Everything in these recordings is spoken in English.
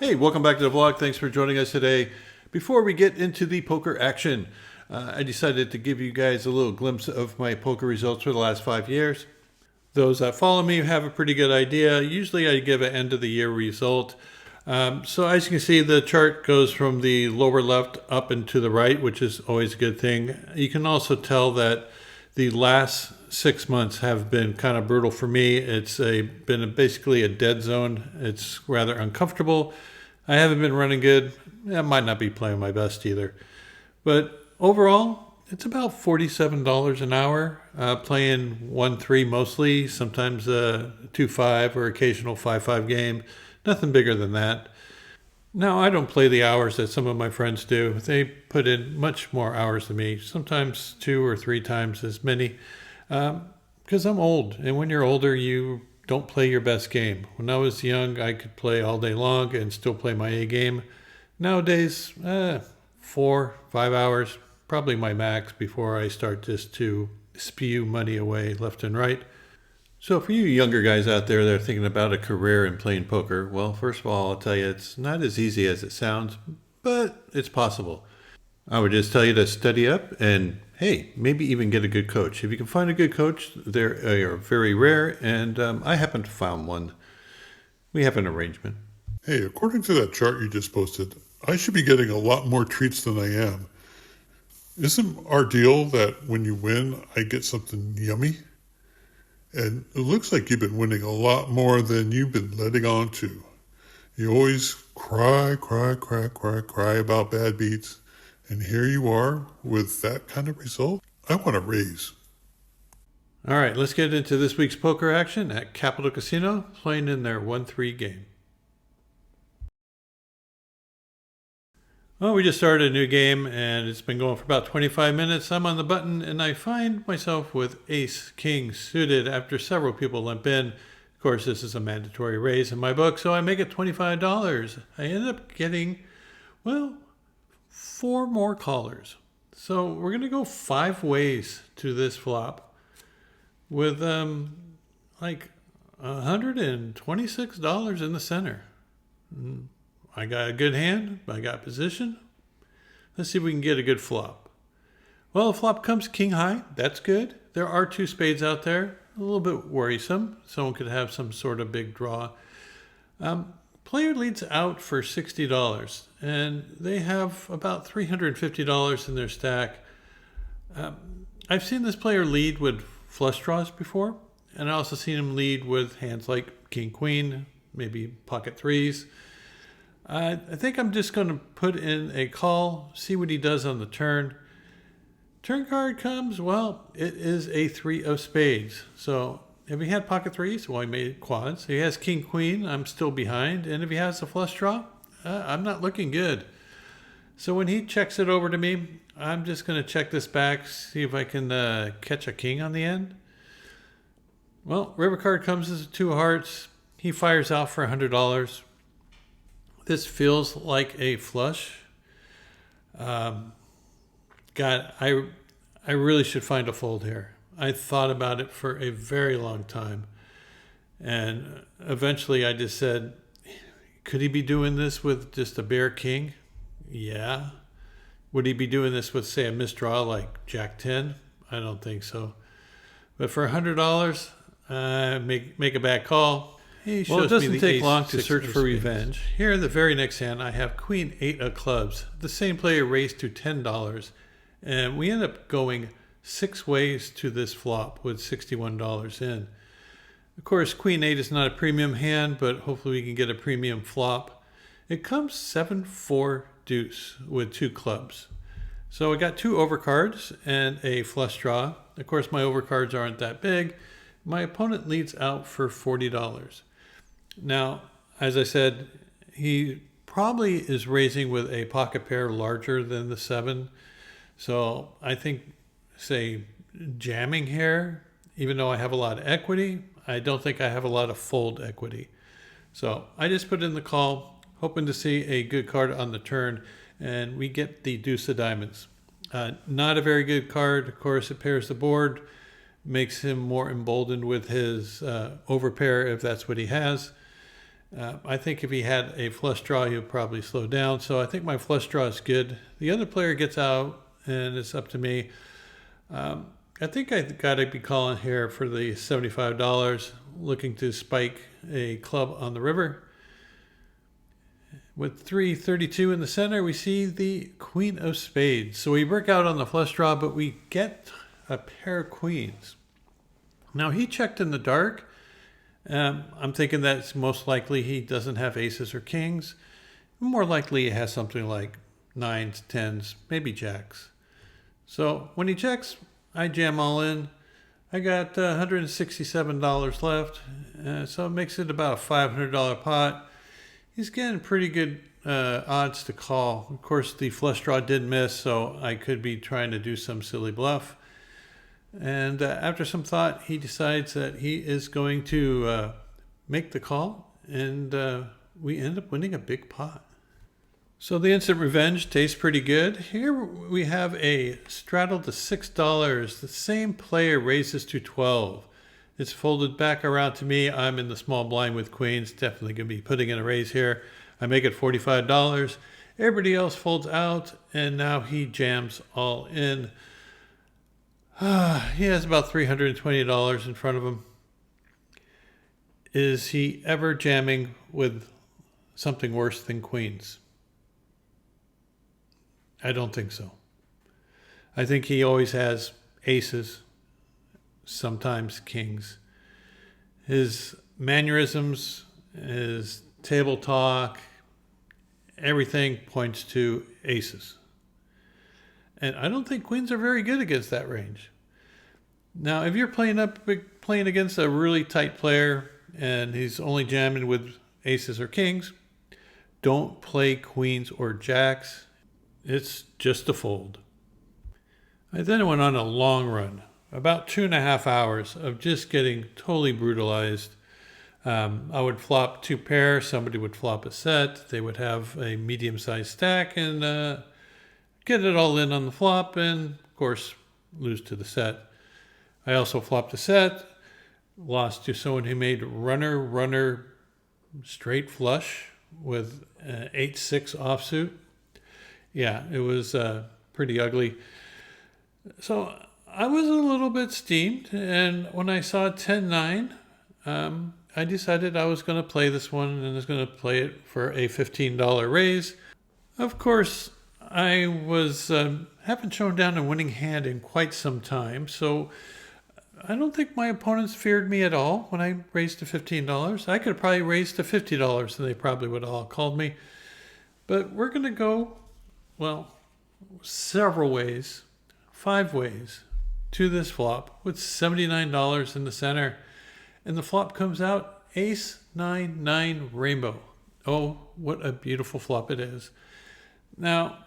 Hey, welcome back to the vlog. Thanks for joining us today. Before we get into the poker action, I decided to give you guys a little glimpse of my poker results for the last 5 years. Those that follow me have a pretty good idea. Usually I give an end of the year result. So as you can see, the chart goes from the lower left up and to the right, which is always a good thing. You can also tell that the last 6 months have been kind of brutal for me. It's been basically a dead zone. It's rather uncomfortable. I haven't been running good. I might not be playing my best either. But overall, it's about $47 an hour, playing 1-3 mostly, sometimes a 2-5 or occasional 5-5 game. Nothing bigger than that. Now, I don't play the hours that some of my friends do. They put in much more hours than me, sometimes 2 or 3 times as many, because I'm old. And when you're older, you don't play your best game. When I was young, I could play all day long and still play my A game. Nowadays, 4-5 hours, probably my max before I start just to spew money away left and right. So for you younger guys out there that are thinking about a career in playing poker, well, first of all, I'll tell you it's not as easy as it sounds, but it's possible. I would just tell you to study up and, hey, maybe even get a good coach. If you can find a good coach, they are very rare, and I happen to found one. We have an arrangement. Hey, according to that chart you just posted, I should be getting a lot more treats than I am. Isn't our deal that when you win, I get something yummy? And it looks like you've been winning a lot more than you've been letting on to. You always cry about bad beats. And here you are with that kind of result. I want a raise. All right, let's get into this week's poker action at Capital Casino, playing in their 1-3 game. Well, we just started a new game, and it's been going for about 25 minutes. I'm on the button, and I find myself with ace-king suited after several people limp in. Of course, this is a mandatory raise in my book, so I make it $25. I end up getting, well, 4 more callers. So we're going to go 5 ways to this flop with like $126 in the center. I got a good hand. I got position. Let's see if we can get a good flop. Well, the flop comes king high. That's good. There are 2 spades out there. A little bit worrisome. Someone could have some sort of big draw. Player leads out for $60, and they have about $350 in their stack. I've seen this player lead with flush draws before, and I also seen him lead with hands like king, queen, maybe pocket threes. I think I'm just going to put in a call, see what he does on the turn. Turn card comes, well, it is a 3 of spades. So if he had pocket threes, well, he made quads. If he has king, queen, I'm still behind. And if he has a flush draw, I'm not looking good. So when he checks it over to me, I'm just going to check this back, see if I can catch a king on the end. Well, river card comes as a 2 of hearts. He fires out for $100. This feels like a flush. God, I really should find a fold here. I thought about it for a very long time. And eventually I just said, could he be doing this with just a bare king? Yeah. Would he be doing this with, say, a misdraw like Jack 10? I don't think so. But for $100, make a bad call. Well, it doesn't take long to search for revenge. Here in the very next hand, I have queen 8 of clubs. The same player raised to $10, and we end up going 6 ways to this flop with $61 in. Of course, queen 8 is not a premium hand, but hopefully we can get a premium flop. It comes 7-4 deuce with 2 clubs. So I got 2 overcards and a flush draw. Of course, my overcards aren't that big. My opponent leads out for $40. Now, as I said, he probably is raising with a pocket pair larger than the 7. So I think, say, jamming here, even though I have a lot of equity, I don't think I have a lot of fold equity. So I just put in the call, hoping to see a good card on the turn, and we get the deuce of diamonds. Not a very good card. Of course, it pairs the board, makes him more emboldened with his overpair if that's what he has. I think if he had a flush draw, he would probably slow down. So I think my flush draw is good. The other player gets out, and it's up to me. I think I got to be calling here for the $75, looking to spike a club on the river. With 332 in the center, we see the Queen of Spades. So we work out on the flush draw, but we get a pair of queens. Now he checked in the dark. I'm thinking that's most likely he doesn't have aces or kings. More likely he has something like nines, tens, maybe jacks. So when he checks, I jam all in. I got $167 left, so it makes it about a $500 pot. He's getting pretty good odds to call. Of course, the flush draw did miss, so I could be trying to do some silly bluff. And after some thought, he decides that he is going to make the call, and we end up winning a big pot. So the instant revenge tastes pretty good. Here we have a straddle to $6. The same player raises to 12. It's folded back around to me. I'm in the small blind with queens. Definitely going to be putting in a raise here. I make it $45. Everybody else folds out, and now he jams all in. He has about $320 in front of him. Is he ever jamming with something worse than queens? I don't think so. I think he always has aces, sometimes kings. His mannerisms, his table talk, everything points to aces. And I don't think queens are very good against that range. Now, if you're playing against a really tight player and he's only jamming with aces or kings, don't play queens or jacks. It's just a fold. I then went on a long run, about 2.5 hours of just getting totally brutalized. I would flop 2 pair, somebody would flop a set, they would have a medium-sized stack and get it all in on the flop and, of course, lose to the set. I also flopped a set, lost to someone who made runner, straight flush with 8-6 offsuit. Yeah, it was pretty ugly. So I was a little bit steamed, and when I saw 10-9, I decided I was going to play this one and I was going to play it for a $15 raise. Of course, I haven't shown down a winning hand in quite some time, so I don't think my opponents feared me at all when I raised to $15. I could have probably raised to $50 and they probably would have all called me. But we're going to go, several ways, 5 ways to this flop with $79 in the center. And the flop comes out ace 9-9 rainbow. Oh, what a beautiful flop it is. Now,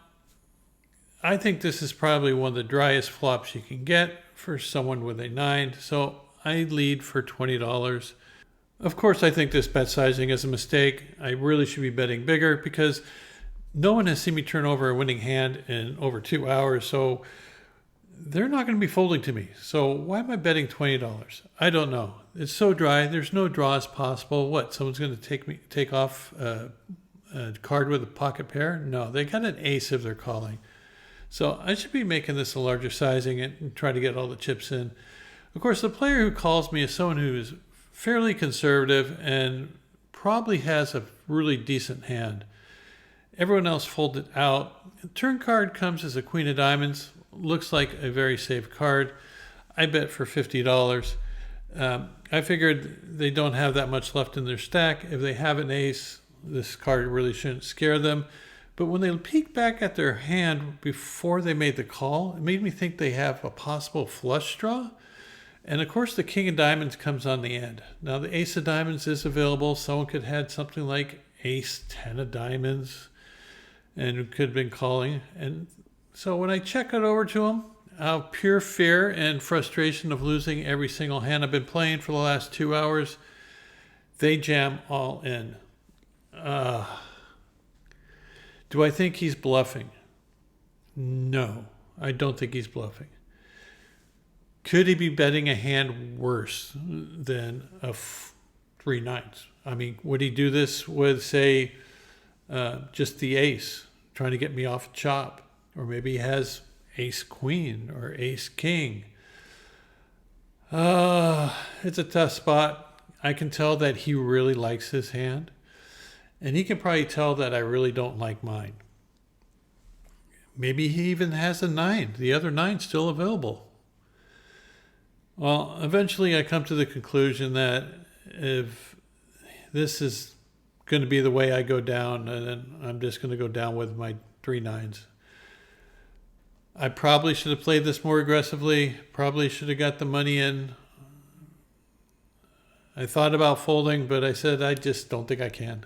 I think this is probably one of the driest flops you can get for someone with a 9, so I lead for $20. Of course, I think this bet sizing is a mistake. I really should be betting bigger because no one has seen me turn over a winning hand in over 2 hours, so they're not going to be folding to me. So why am I betting $20? I don't know. It's so dry. There's no draws possible. What, someone's going to take off a card with a pocket pair? No, they got an ace if they're calling. So I should be making this a larger sizing and try to get all the chips in. Of course, the player who calls me is someone who is fairly conservative and probably has a really decent hand. Everyone else folded out. The turn card comes as a queen of diamonds. Looks like a very safe card. I bet for $50. I figured they don't have that much left in their stack. If they have an ace, this card really shouldn't scare them. But when they peek back at their hand before they made the call, it made me think they have a possible flush draw. And of course, the king of diamonds comes on the end. Now, the ace of diamonds is available. Someone could have had something like ace 10 of diamonds and could have been calling. And so when I check it over to them, out of pure fear and frustration of losing every single hand I've been playing for the last 2 hours, they jam all in. Do I think he's bluffing? No, I don't think he's bluffing. Could he be betting a hand worse than three nines. I mean, would he do this with, say, just the ace, trying to get me off chop? Or maybe he has ace queen or ace king. It's a tough spot. I can tell that he really likes his hand. And he can probably tell that I really don't like mine. Maybe he even has a 9. The other 9's still available. Well, eventually I come to the conclusion that if this is going to be the way I go down, then I'm just going to go down with my 3 9s. I probably should have played this more aggressively. Probably should have got the money in. I thought about folding, but I said I just don't think I can.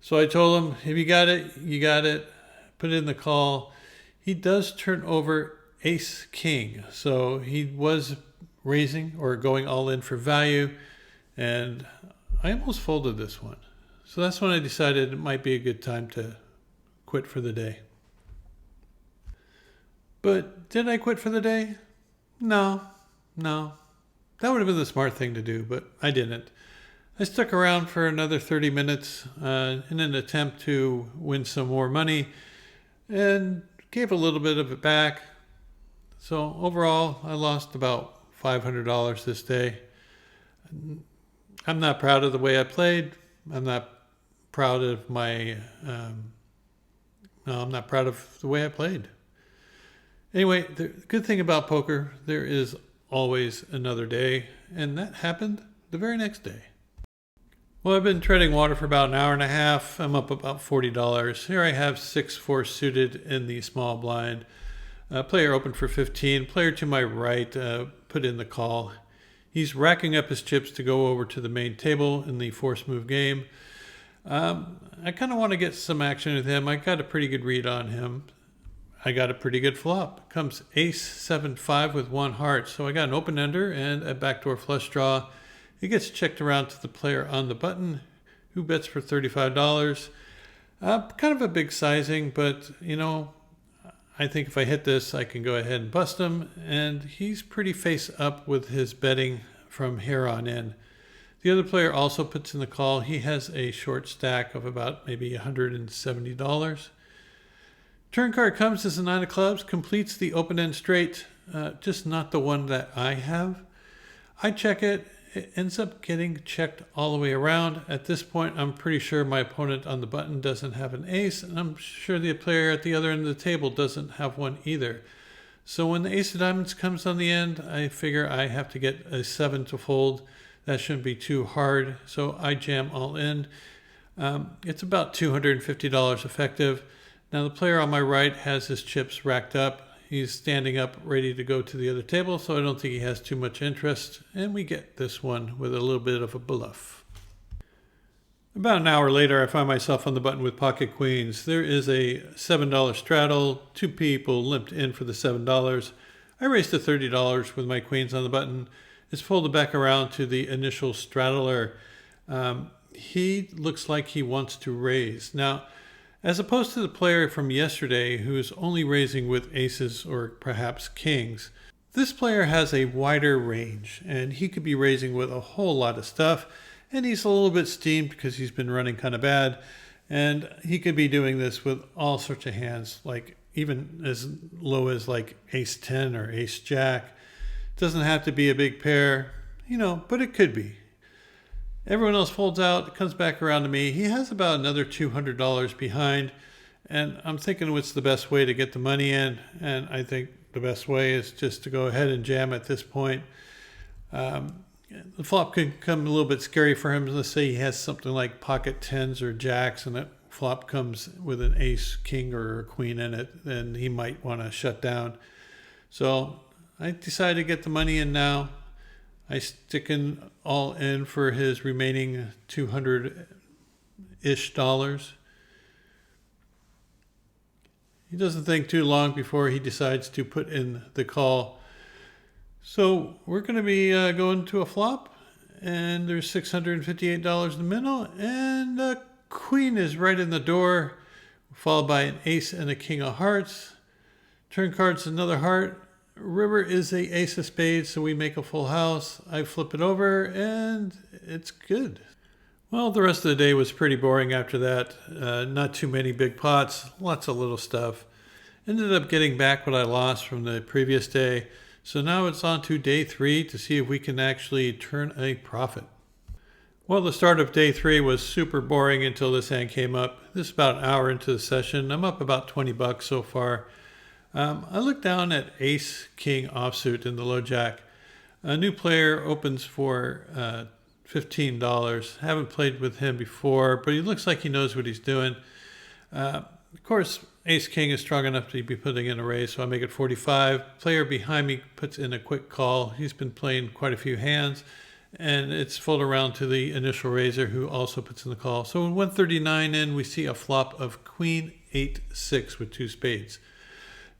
So I told him, if you got it, you got it. Put it in the call. He does turn over ace king. So he was raising or going all in for value. And I almost folded this one. So that's when I decided it might be a good time to quit for the day. But did I quit for the day? No. That would have been the smart thing to do, but I didn't. I stuck around for another 30 minutes in an attempt to win some more money and gave a little bit of it back. So overall, I lost about $500 this day. I'm not proud of the way I played. I'm not proud of I'm not proud of the way I played. Anyway, the good thing about poker, there is always another day, and that happened the very next day. Well, I've been treading water for about an hour and a half. I'm up about $40. Here I have 6-4 suited in the small blind. Player open for 15. Player to my right put in the call. He's racking up his chips to go over to the main table in the force move game. I kind of want to get some action with him. I got a pretty good read on him. I got a pretty good flop. Comes ace 7-5 with 1 heart. So I got an open ender and a backdoor flush draw. It gets checked around to the player on the button, who bets for $35. Kind of a big sizing, but I think if I hit this, I can go ahead and bust him. And he's pretty face up with his betting from here on in. The other player also puts in the call. He has a short stack of about maybe $170. Turn card comes as a 9 of clubs, completes the open end straight, just not the one that I have. I check it. It ends up getting checked all the way around. At this point, I'm pretty sure my opponent on the button doesn't have an ace, and I'm sure the player at the other end of the table doesn't have one either. So when the ace of diamonds comes on the end, I figure I have to get a 7 to fold. That shouldn't be too hard, so I jam all in. It's about $250 effective. Now the player on my right has his chips racked up. He's standing up ready to go to the other table, so I don't think he has too much interest. And we get this one with a little bit of a bluff. About an hour later, I find myself on the button with pocket queens. There is a $7 straddle. 2 people limped in for the $7. I raised to $30 with my queens on the button. It's folded back around to the initial straddler. He looks like he wants to raise. Now, as opposed to the player from yesterday who's only raising with aces or perhaps kings, this player has a wider range and he could be raising with a whole lot of stuff, and he's a little bit steamed because he's been running kind of bad, and he could be doing this with all sorts of hands, like even as low as like ace 10 or ace jack. It doesn't have to be a big pair, but it could be. Everyone else folds out. It comes back around to me. He has about another $200 behind, and I'm thinking what's the best way to get the money in, and I think the best way is just to go ahead and jam at this point. The flop could come a little bit scary for him. Let's say he has something like pocket 10s or jacks, and that flop comes with an ace, king, or a queen in it, then he might want to shut down. So I decided to get the money in now. I stick in all in for his remaining $200-ish. He doesn't think too long before he decides to put in the call. So we're going to be going to a flop, and there's $658 in the middle, and a queen is right in the door, followed by an ace and a king of hearts. Turn card's another heart. River is a ace of spades, so we make a full house. I flip it over, and it's good. Well, the rest of the day was pretty boring after that. Not too many big pots, lots of little stuff. Ended up getting back what I lost from the previous day. So now it's on to day 3 to see if we can actually turn a profit. Well, the start of day 3 was super boring until this hand came up. This is about an hour into the session. I'm up about $20 so far. I looked down at Ace King offsuit in the low jack. A new player opens for $15. Haven't played with him before, but he looks like he knows what he's doing. Of course, Ace King is strong enough to be putting in a raise, so I make it 45. Player behind me puts in a quick call. He's been playing quite a few hands, and it's folded around to the initial raiser, who also puts in the call. So in 139 in, we see a flop of Queen 8-6 with 2 spades.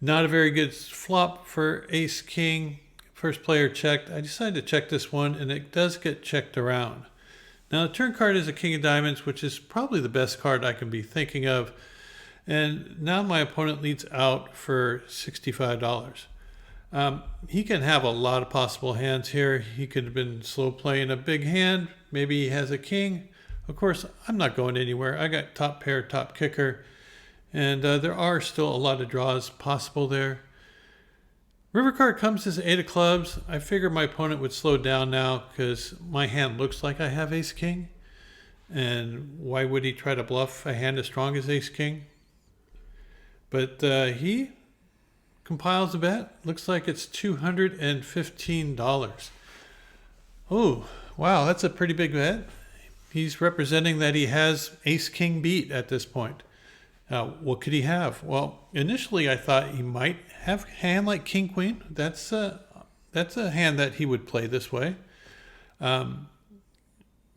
Not a very good flop for Ace King. First player checked. I decided to check this one, and it does get checked around. Now the turn card is a King of Diamonds, which is probably the best card I can be thinking of. And now my opponent leads out for $65. He can have a lot of possible hands here. He could have been slow playing a big hand. Maybe he has a king. Of course, I'm not going anywhere. I got top pair, top kicker. And there are still a lot of draws possible there. River card comes as 8 of clubs. I figured my opponent would slow down now because my hand looks like I have ace king. And why would he try to bluff a hand as strong as ace king? But he compiles a bet. Looks like it's $215. Oh, wow, that's a pretty big bet. He's representing that he has ace king beat at this point. What could he have? Well, initially I thought he might have a hand like king queen. That's a hand that he would play this way.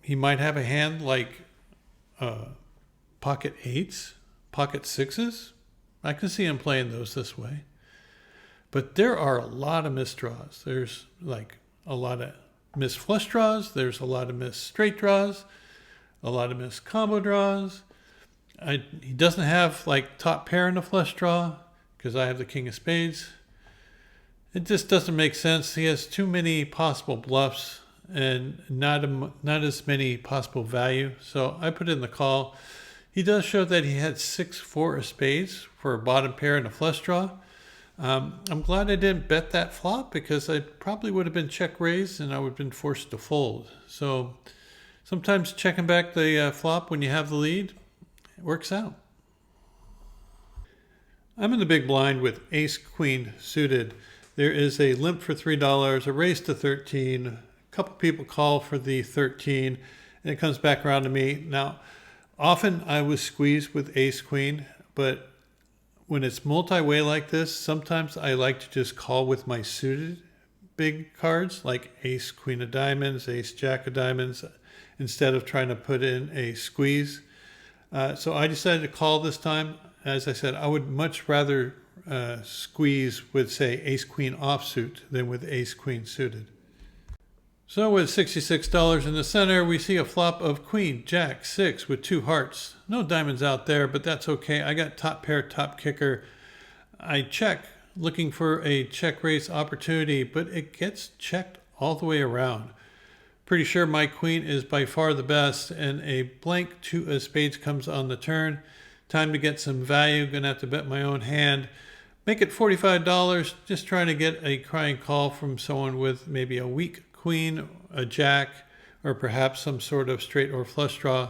He might have a hand like pocket 8s, pocket 6s. I can see him playing those this way. But there are a lot of missed draws. There's like a lot of missed flush draws. There's a lot of missed straight draws. A lot of missed combo draws. He doesn't have like top pair in the flush draw because I have the king of spades. It just doesn't make sense. He has too many possible bluffs and not as many possible value. So I put in the call. He does show that he had 6-4 of spades for a bottom pair and a flush draw. I'm glad I didn't bet that flop because I probably would have been check raised and I would have been forced to fold. So sometimes checking back the flop when you have the lead works out. I'm in the big blind with ace queen suited. There is a limp for $3, a raise to 13. A couple people call for the 13 and it comes back around to me. Now, often I was squeezed with ace queen, but when it's multi-way like this, sometimes I like to just call with my suited big cards like ace queen of diamonds, ace jack of diamonds, instead of trying to put in a squeeze. So I decided to call this time. As I said, I would much rather squeeze with, say, ace queen offsuit than with ace queen suited. So with $66 in the center, we see a flop of queen, jack, 6 with 2 hearts. No diamonds out there, but that's okay. I got top pair, top kicker. I check, looking for a check raise opportunity, but it gets checked all the way around. Pretty sure my queen is by far the best, and a blank 2 of spades comes on the turn. Time to get some value. Gonna have to bet my own hand. Make it $45, just trying to get a crying call from someone with maybe a weak queen, a jack, or perhaps some sort of straight or flush draw.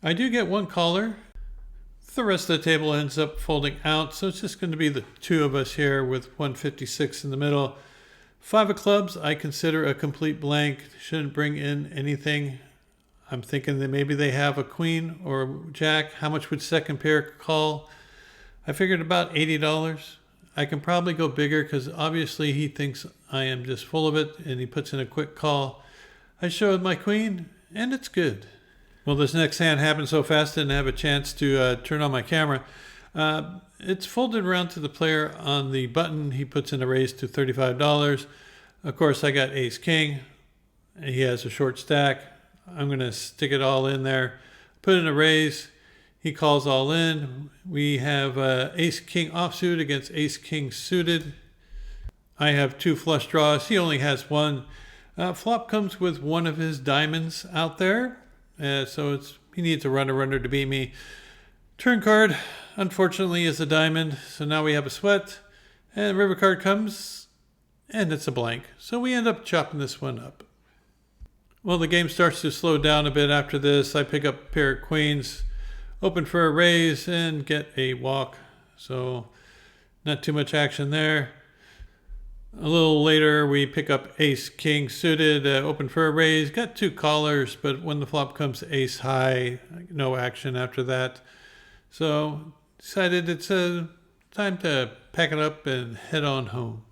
I do get one caller. The rest of the table ends up folding out, so it's just going to be the 2 of us here with 156 in the middle. 5 of clubs, I consider a complete blank. Shouldn't bring in anything. I'm thinking that maybe they have a queen or a jack. How much would second pair call? I figured about $80. I can probably go bigger because obviously he thinks I am just full of it and he puts in a quick call. I showed my queen and it's good. Well, this next hand happened so fast I didn't have a chance to turn on my camera. It's folded around to the player on the button. He puts in a raise to $35. Of course, I got ace king. He has a short stack. I'm going to stick it all in there. Put in a raise. He calls all in. We have ace king offsuit against ace king suited. I have 2 flush draws. He only has 1. Flop comes with one of his diamonds out there. So he needs a runner to beat me. Turn card, unfortunately, is a diamond. So now we have a sweat. And river card comes, and it's a blank. So we end up chopping this one up. Well, the game starts to slow down a bit after this. I pick up a pair of queens, open for a raise, and get a walk. So not too much action there. A little later, we pick up ace king suited, open for a raise, got 2 callers, but when the flop comes ace high, no action after that. So decided it's time to pack it up and head on home.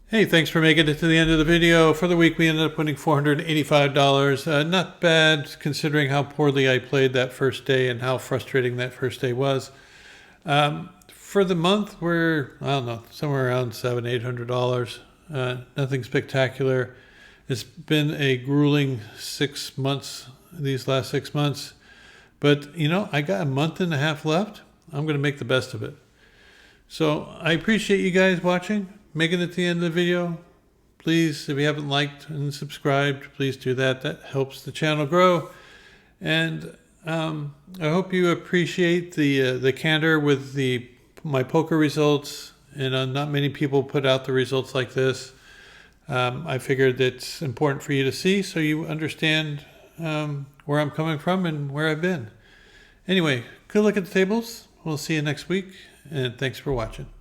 Hey, thanks for making it to the end of the video. For the week, we ended up winning $485. Not bad considering how poorly I played that first day and how frustrating that first day was. For the month, we're, I don't know, somewhere around $700-800. Nothing spectacular. It's been a grueling 6 months, these last 6 months. But, I got a month and a half left. I'm going to make the best of it. So I appreciate you guys watching, making it to the end of the video. Please, if you haven't liked and subscribed, please do that. That helps the channel grow. And I hope you appreciate the candor with my poker results. And not many people put out the results like this. I figured it's important for you to see so you understand where I'm coming from and where I've been. Anyway, good look at the tables. We'll see you next week, and thanks for watching.